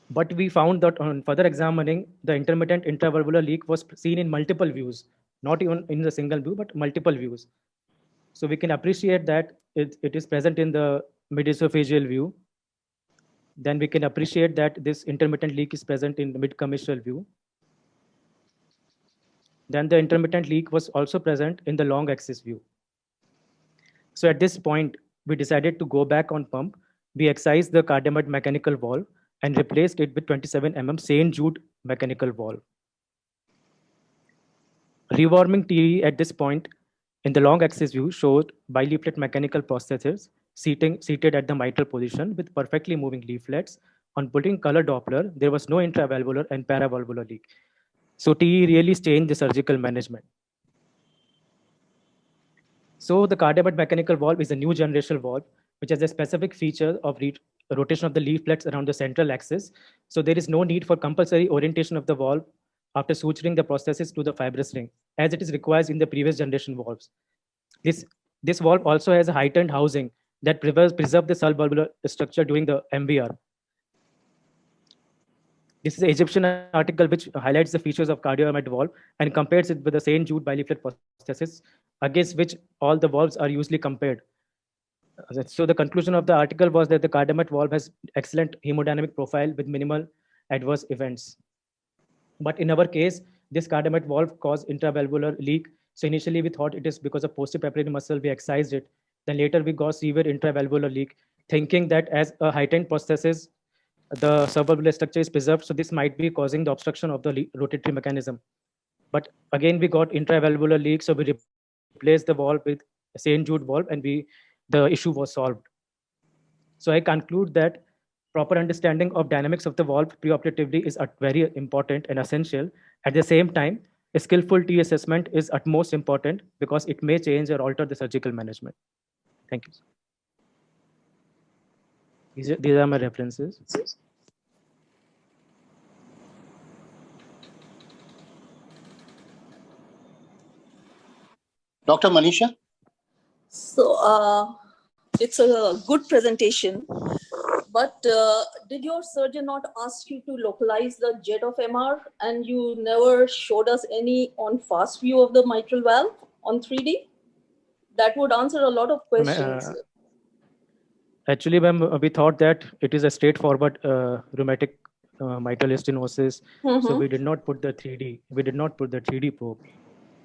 Speaker 9: but we found that on further examining, the intermittent intravalvular leak was seen in multiple views, not even in the single view, but multiple views. So we can appreciate that it is present in the mid-esophageal view. Then we can appreciate that this intermittent leak is present in the mid-commercial view. Then the intermittent leak was also present in the long axis view. So at this point, we decided to go back on pump. We excised the cardiac mechanical valve and replaced it with 27 mm St. Jude mechanical valve. Rewarming TE at this point in the long axis view showed bileaflet mechanical prosthesis seated at the mitral position with perfectly moving leaflets. On putting color Doppler, there was no intravalvular and paravalvular leak. So TE really changed the surgical management. So the cardiac mechanical valve is a new generation valve, which has a specific feature of rotation of the leaflets around the central axis. So there is no need for compulsory orientation of the valve after suturing the prosthesis to the fibrous ring, as it is required in the previous generation valves. This valve also has a heightened housing that preserves the subvalvular structure during the MVR. This is an Egyptian article which highlights the features of cardiomyocyte valve and compares it with the St. Jude bileaflet prosthesis, against which all the valves are usually compared. So the conclusion of the article was that the cardiomyocyte valve has excellent hemodynamic profile with minimal adverse events. But in our case, this cardiomyoid valve caused intravalvular leak. So initially we thought it is because of posterior papillary muscle, we excised it. Then later we got severe intravalvular leak, thinking that as a heightened prosthesis, the subvalvular structure is preserved. So this might be causing the obstruction of the rotatory mechanism. But again, we got intravalvular leak. So we replaced the valve with St. Jude valve and the issue was solved. So I conclude that proper understanding of dynamics of the valve preoperatively is very important and essential. At the same time, a skillful T assessment is utmost important because it may change or alter the surgical management. Thank you. These are my references.
Speaker 1: Dr. Manisha?
Speaker 4: So it's a good presentation, but did your surgeon not ask you to localize the jet of MR, and you never showed us any on fast view of the mitral valve on 3D? That would answer a lot of questions.
Speaker 9: Actually, ma'am, we thought that it is a straightforward rheumatic mitral stenosis. So we did not put the 3D. We did not put the 3D probe.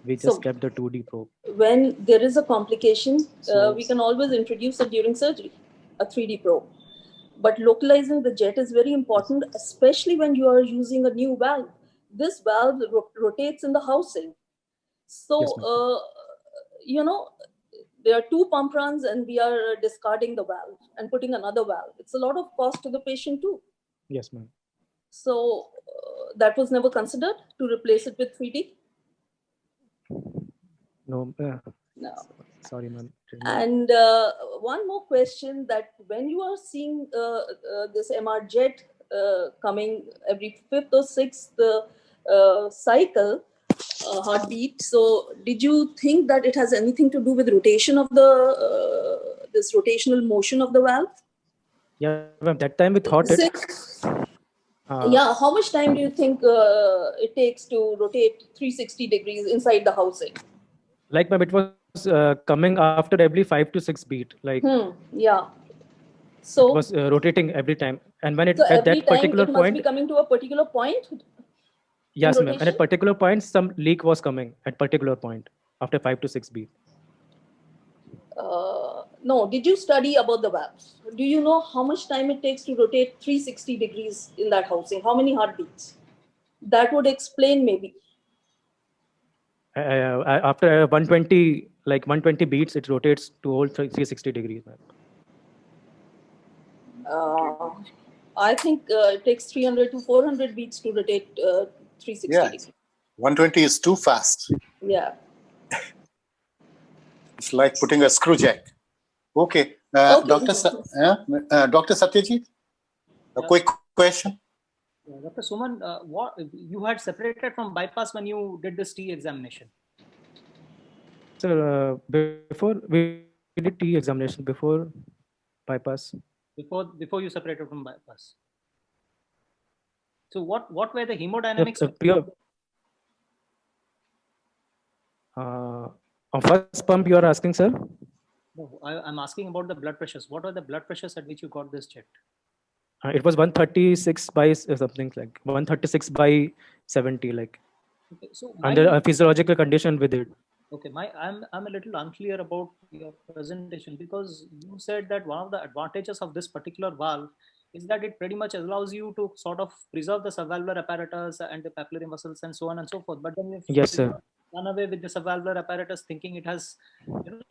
Speaker 9: We just kept the 2D probe.
Speaker 4: When there is a complication, we can always introduce it during surgery, a 3D probe. But localizing the jet is very important, especially when you are using a new valve. This valve rotates in the housing. So, yes, there are two pump runs and we are discarding the valve and putting another valve. It's a lot of cost to the patient too.
Speaker 9: Yes, ma'am.
Speaker 4: So that was never considered to replace it with 3D?
Speaker 9: No.
Speaker 4: No.
Speaker 9: Sorry, ma'am.
Speaker 4: And one more question, that when you are seeing this MR jet coming every 5th or 6th cycle, heartbeat, so did you think that it has anything to do with rotation of the this rotational motion of the valve?
Speaker 9: Yeah, ma'am. That time we thought it.
Speaker 4: Yeah, how much time do you think it takes to rotate 360 degrees inside the housing?
Speaker 9: Like, ma'am, it was coming after every 5 to 6 beat. Like,
Speaker 4: yeah. So
Speaker 9: it was rotating every time, and when it
Speaker 4: so
Speaker 9: at that
Speaker 4: every time
Speaker 9: particular
Speaker 4: it must
Speaker 9: point,
Speaker 4: be coming to a particular point.
Speaker 9: yes, ma'am. And at particular point, some leak was coming at particular point after 5 to 6 beat.
Speaker 4: No, did you study about the valves? Do you know how much time it takes to rotate 360 degrees in that housing? How many heartbeats? That would explain maybe.
Speaker 9: After 120, like 120 beats, it rotates to whole 360 degrees.
Speaker 4: I think it takes 300 to 400 beats to rotate 360 degrees.
Speaker 1: 120 is too fast.
Speaker 4: Yeah.
Speaker 1: It's like putting a screw jack. Okay. Dr. Satyajit, a quick question.
Speaker 5: Dr. Suman, what you had separated from bypass when you did this T examination?
Speaker 9: So before we did T examination, before bypass.
Speaker 5: Before you separated from bypass. So what were the hemodynamics?
Speaker 9: On first pump, you are asking, sir?
Speaker 5: No, I'm asking about the blood pressures. What are the blood pressures at which you got this checked?
Speaker 9: It was 136 by something like 136 by 70, like
Speaker 5: okay, so
Speaker 9: under a physiological condition with it.
Speaker 5: Okay, I'm a little unclear about your presentation, because you said that one of the advantages of this particular valve is that it pretty much allows you to sort of preserve the subvalvular apparatus and the papillary muscles and so on and so forth. But then if
Speaker 9: yes, sir,
Speaker 5: run away with the subvalvular apparatus, thinking it has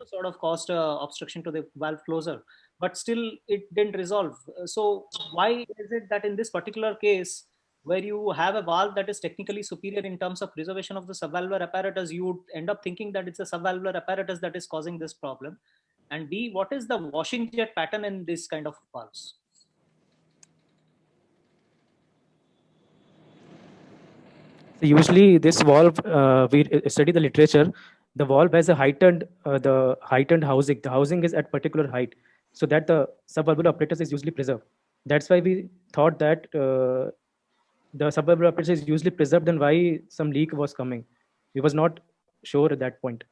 Speaker 5: sort of caused obstruction to the valve closure, but still it didn't resolve. So why is it that in this particular case, where you have a valve that is technically superior in terms of preservation of the subvalvular apparatus, you would end up thinking that it's a subvalvular apparatus that is causing this problem? And B, what is the washing jet pattern in this kind of valves?
Speaker 9: Usually this valve, we study the literature, the valve has a heightened housing. The housing is at particular height, so that the subvalvular apparatus is usually preserved. That's why we thought that the subvalvular apparatus is usually preserved, and why some leak was coming. We was not sure at that point.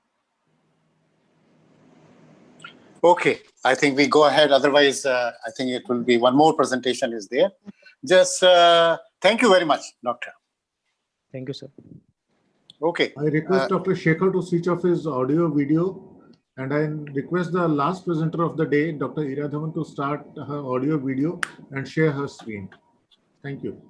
Speaker 1: Okay, I think we go ahead. Otherwise, I think it will be one more presentation is there. Just thank you very much, Doctor.
Speaker 9: Thank you, sir.
Speaker 1: Okay.
Speaker 3: I request Dr. Shekhar to switch off his audio video, and I request the last presenter of the day, Dr. Iradhavan, to start her audio video and share her screen. Thank you.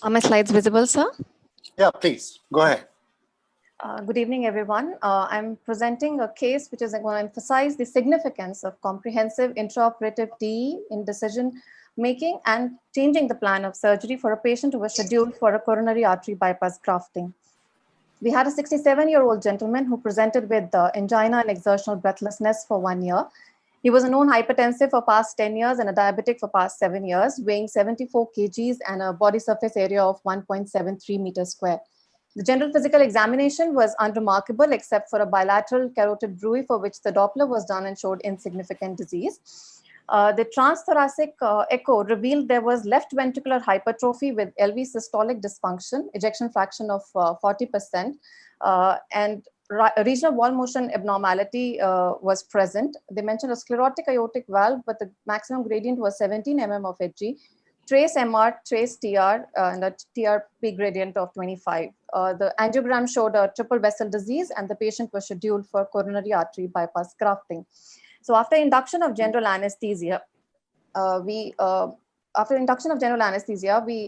Speaker 10: Are my slides visible, sir?
Speaker 1: Yeah, please go ahead.
Speaker 10: Good evening, everyone. I'm presenting a case which is going to emphasize the significance of comprehensive intraoperative TE in decision making and changing the plan of surgery for a patient who was scheduled for a coronary artery bypass grafting. We had a 67-year-old gentleman who presented with angina and exertional breathlessness for 1 year. He was a known hypertensive for past 10 years and a diabetic for past 7 years, weighing 74 kgs and a body surface area of 1.73 meters square. The general physical examination was unremarkable except for a bilateral carotid bruit for which the Doppler was done and showed insignificant disease. The transthoracic echo revealed there was left ventricular hypertrophy with LV systolic dysfunction, ejection fraction of 40%, and regional wall motion abnormality was present. They mentioned a sclerotic aortic valve, but the maximum gradient was 17 mm of Hg. Trace MR, trace TR, and a TRP gradient of 25. The angiogram showed a triple vessel disease, and the patient was scheduled for coronary artery bypass grafting. So after induction of general anesthesia, we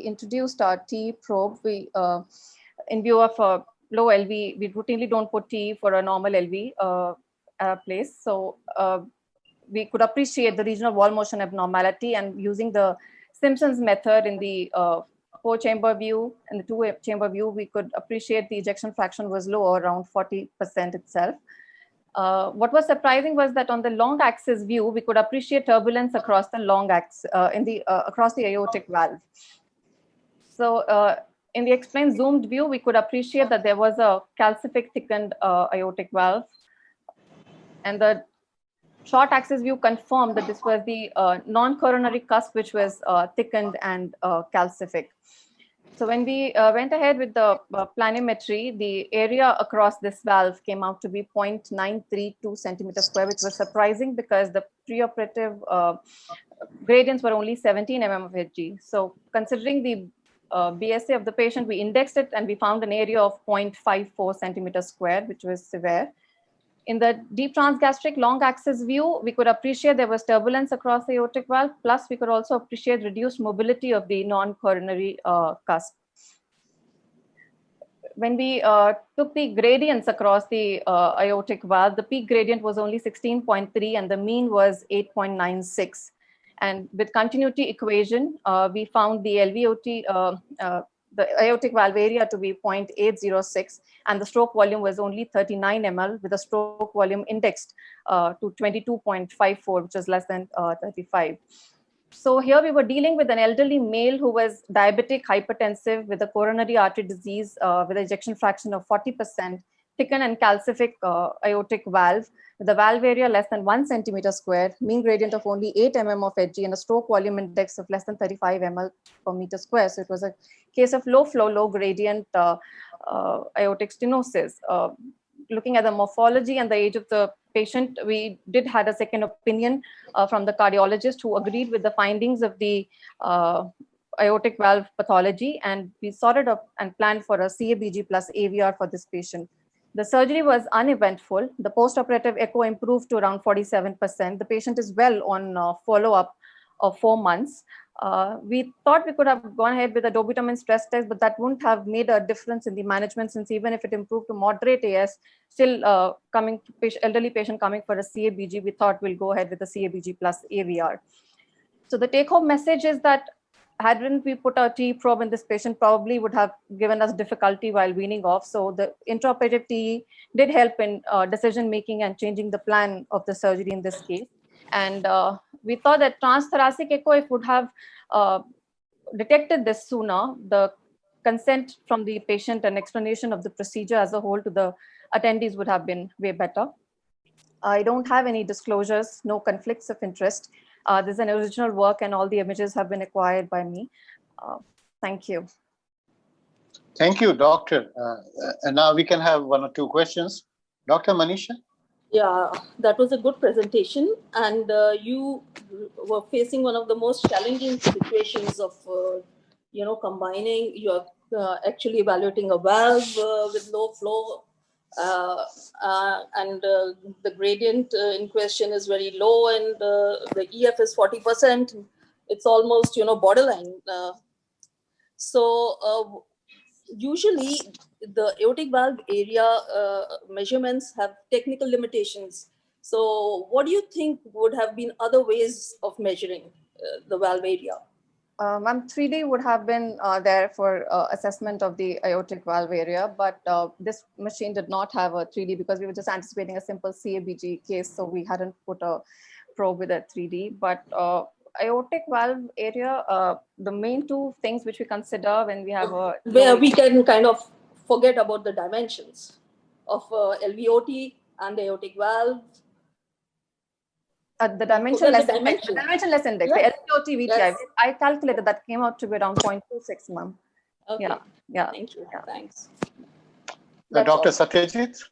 Speaker 10: introduced our TE probe. In view of low LV, we routinely don't put TE for a normal LV place. So we could appreciate the regional wall motion abnormality, and using the Simpson's method in the 4-chamber view and the 2-chamber view, we could appreciate the ejection fraction was low, around 40% itself. What was surprising was that on the long axis view, we could appreciate turbulence across the long axis across the aortic valve. So in the explained zoomed view, we could appreciate that there was a calcific thickened aortic valve, and the short axis view confirmed that this was the non-coronary cusp, which was thickened and calcific. So when we went ahead with the planimetry, the area across this valve came out to be 0.932 centimeters square, which was surprising because the preoperative gradients were only 17 mm of Hg. So considering the BSA of the patient, we indexed it and we found an area of 0.54 centimeters square, which was severe. In the deep transgastric long axis view, we could appreciate there was turbulence across the aortic valve, plus we could also appreciate reduced mobility of the non-coronary cusp. When we took the gradients across the aortic valve, the peak gradient was only 16.3 and the mean was 8.96. And with continuity equation, we found the LVOT, the aortic valve area to be 0.806, and the stroke volume was only 39 ml with a stroke volume indexed to 22.54, which is less than 35. So here we were dealing with an elderly male who was diabetic, hypertensive with a coronary artery disease with an ejection fraction of 40%, thickened and calcific aortic valve, with a valve area less than 1 centimeter square, mean gradient of only 8 mm of Hg, and a stroke volume index of less than 35 ml per meter square. So it was a case of low flow, low gradient aortic stenosis. Looking at the morphology and the age of the patient, we did had a second opinion from the cardiologist who agreed with the findings of the aortic valve pathology, and we sorted up and planned for a CABG plus AVR for this patient. The surgery was uneventful. The post-operative echo improved to around 47%. The patient is well on follow-up of 4 months. We thought we could have gone ahead with a dobutamine stress test, but that wouldn't have made a difference in the management, since even if it improved to moderate AS, still elderly patient coming for a CABG, we thought we'll go ahead with the CABG plus AVR. So the take-home message is that hadn't we put a TE probe in this patient, probably would have given us difficulty while weaning off. So the intraoperative TE did help in decision-making and changing the plan of the surgery in this case. And we thought that transthoracic echo, if would have detected this sooner, the consent from the patient and explanation of the procedure as a whole to the attendees would have been way better. I don't have any disclosures, no conflicts of interest. This is an original work and all the images have been acquired by me. Thank you.
Speaker 1: Thank you, Doctor. And now we can have one or two questions. Dr. Manisha?
Speaker 4: Yeah, that was a good presentation. And you were facing one of the most challenging situations of, combining, you're actually evaluating a valve with low flow. And the gradient in question is very low and the EF is 40%. It's almost, borderline. So usually the aortic valve area measurements have technical limitations. So what do you think would have been other ways of measuring the valve area?
Speaker 10: 3D would have been there for assessment of the aortic valve area, but this machine did not have a 3D because we were just anticipating a simple CABG case, so we hadn't put a probe with a 3D. But aortic valve area, the main two things which we consider when we have a...
Speaker 4: Where we can kind of forget about the dimensions of LVOT and the aortic valve.
Speaker 10: The dimensionless index,
Speaker 4: dimension.
Speaker 10: The LVOT VTI, I calculated that came out to be around 0.26 ma'am.
Speaker 4: Okay.
Speaker 10: Yeah.
Speaker 4: Thank you. Yeah. Thanks.
Speaker 1: Dr. Satyajit?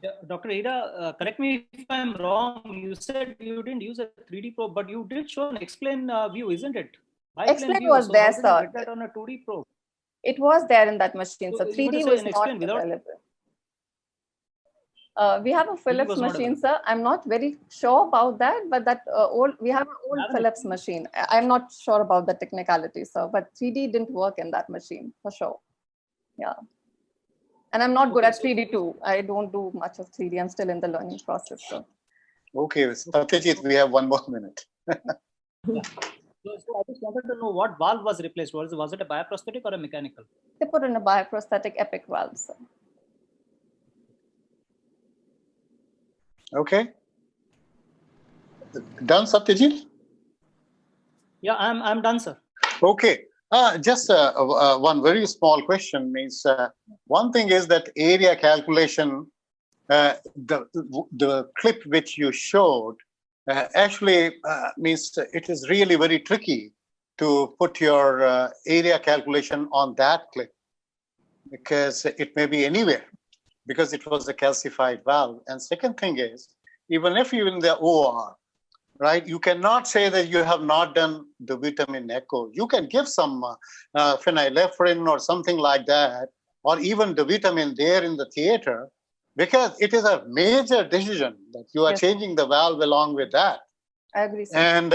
Speaker 5: Yeah, Dr. Ida, correct me if I'm wrong. You said you didn't use a 3D probe, but you did show an explain view, isn't it?
Speaker 10: Explain was there, sir.
Speaker 5: How did you get that on a 2D probe?
Speaker 10: It was there in that machine, so 3D was not
Speaker 5: without...
Speaker 10: available. We have a Philips machine, sir. I'm not very sure about that, but that we have an old Philips machine. I'm not sure about the technicality, sir, but 3D didn't work in that machine for sure. Yeah. And I'm not good at 3D too. I don't do much of 3D. I'm still in the learning process, sir.
Speaker 1: Okay, Satyajit, we have 1 more minute.
Speaker 5: Yeah. So I just wanted to know what valve was replaced. Was it a bioprosthetic or a mechanical?
Speaker 10: They put in a bioprosthetic EPIC valve, sir.
Speaker 1: Okay. Done, Satyajit?
Speaker 5: Yeah, I'm done, sir.
Speaker 1: Okay. Just one very small question means one thing is that area calculation, the clip which you showed actually means it is really very tricky to put your area calculation on that clip because it may be anywhere because it was a calcified valve. And second thing is, even if you're in the OR, right, you cannot say that you have not done the vitamin echo. You can give some phenylephrine or something like that, or even the vitamin there in the theater, because it is a major decision that you are changing the valve along with that.
Speaker 10: I agree, sir.
Speaker 1: And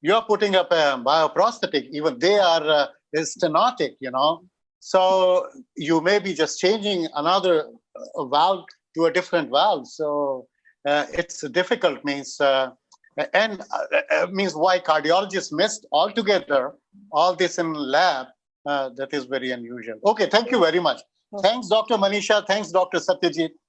Speaker 1: you're putting up a bioprosthetic, even they are stenotic, So you may be just changing another valve to a different valve. So it's difficult, means why cardiologists missed altogether all this in lab. That is very unusual. Okay, thank you very much. Thanks, Dr. Manisha. Thanks, Dr. Satyajit.